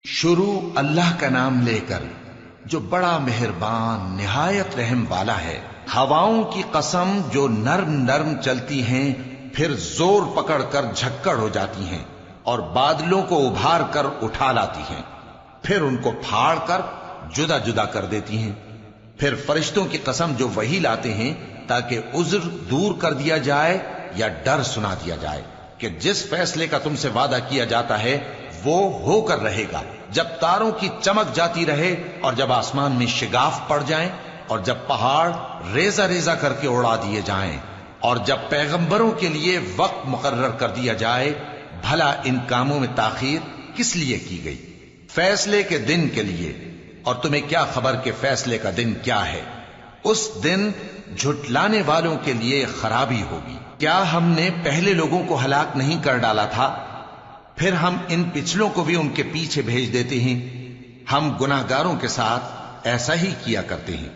شروع اللہ کا نام لے کر جو بڑا مہربان نہایت رحم والا ہے۔ ہواؤں کی قسم جو نرم نرم چلتی ہیں پھر زور پکڑ کر جھکڑ ہو جاتی ہیں اور بادلوں کو ابھار کر اٹھا لاتی ہیں، پھر ان کو پھاڑ کر جدا جدا کر دیتی ہیں۔ پھر فرشتوں کی قسم جو وحی لاتے ہیں تاکہ عذر دور کر دیا جائے یا ڈر سنا دیا جائے کہ جس فیصلے کا تم سے وعدہ کیا جاتا ہے وہ ہو کر رہے گا، جب تاروں کی چمک جاتی رہے اور جب آسمان میں شگاف پڑ جائیں اور جب پہاڑ ریزہ ریزہ کر کے اڑا دیے جائیں اور جب پیغمبروں کے لیے وقت مقرر کر دیا جائے، بھلا ان کاموں میں تاخیر کس لیے کی گئی؟ فیصلے کے دن کے لیے، اور تمہیں کیا خبر کہ فیصلے کا دن کیا ہے؟ اس دن جھٹلانے والوں کے لیے خرابی ہوگی۔ کیا ہم نے پہلے لوگوں کو ہلاک نہیں کر ڈالا تھا؟ پھر ہم ان پچھلوں کو بھی ان کے پیچھے بھیج دیتے ہیں۔ ہم گناہگاروں کے ساتھ ایسا ہی کیا کرتے ہیں۔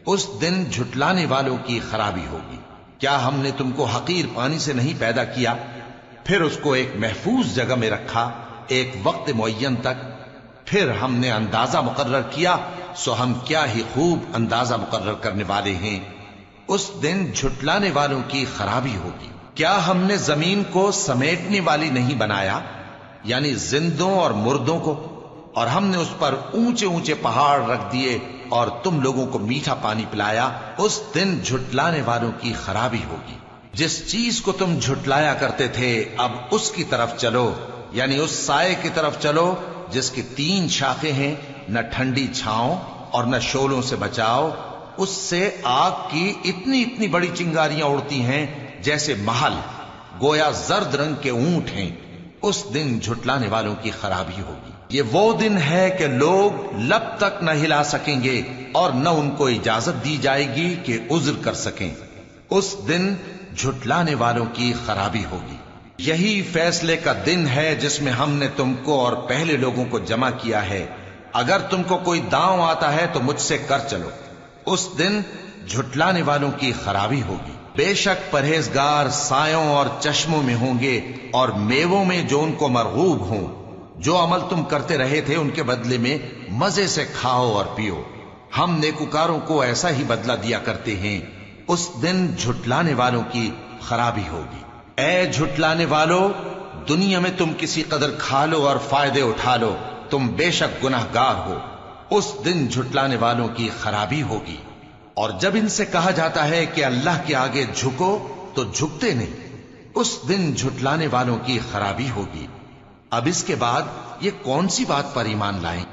اس دن جھٹلانے والوں کی خرابی ہوگی۔ کیا ہم نے تم کو حقیر پانی سے نہیں پیدا کیا، پھر اس کو ایک محفوظ جگہ میں رکھا ایک وقت معین تک، پھر ہم نے اندازہ مقرر کیا، سو ہم کیا ہی خوب اندازہ مقرر کرنے والے ہیں۔ اس دن جھٹلانے والوں کی خرابی ہوگی۔ کیا ہم نے زمین کو سمیٹنے والی نہیں بنایا، یعنی زندوں اور مردوں کو، اور ہم نے اس پر اونچے اونچے پہاڑ رکھ دیے اور تم لوگوں کو میٹھا پانی پلایا۔ اس دن جھٹلانے والوں کی خرابی ہوگی۔ جس چیز کو تم جھٹلایا کرتے تھے اب اس کی طرف چلو، یعنی اس سائے کی طرف چلو جس کی 3 شاخیں ہیں، نہ ٹھنڈی چھاؤں اور نہ شعلوں سے بچاؤ۔ اس سے آگ کی اتنی اتنی بڑی چنگاریاں اڑتی ہیں جیسے محل، گویا زرد رنگ کے اونٹ ہیں۔ اس دن جھٹلانے والوں کی خرابی ہوگی۔ یہ وہ دن ہے کہ لوگ لب تک نہ ہلا سکیں گے اور نہ ان کو اجازت دی جائے گی کہ عذر کر سکیں۔ اس دن جھٹلانے والوں کی خرابی ہوگی۔ یہی فیصلے کا دن ہے جس میں ہم نے تم کو اور پہلے لوگوں کو جمع کیا ہے۔ اگر تم کو کوئی داؤں آتا ہے تو مجھ سے کر چلو۔ اس دن جھٹلانے والوں کی خرابی ہوگی۔ بے شک پرہیزگار سایوں اور چشموں میں ہوں گے اور میووں میں جو ان کو مرغوب ہوں۔ جو عمل تم کرتے رہے تھے ان کے بدلے میں مزے سے کھاؤ اور پیو۔ ہم نیکوکاروں کو ایسا ہی بدلہ دیا کرتے ہیں۔ اس دن جھٹلانے والوں کی خرابی ہوگی۔ اے جھٹلانے والو، دنیا میں تم کسی قدر کھا لو اور فائدے اٹھا لو، تم بے شک گناہگار ہو۔ اس دن جھٹلانے والوں کی خرابی ہوگی۔ اور جب ان سے کہا جاتا ہے کہ اللہ کے آگے جھکو تو جھکتے نہیں۔ اس دن جھٹلانے والوں کی خرابی ہوگی۔ اب اس کے بعد یہ کون سی بات پر ایمان لائیں؟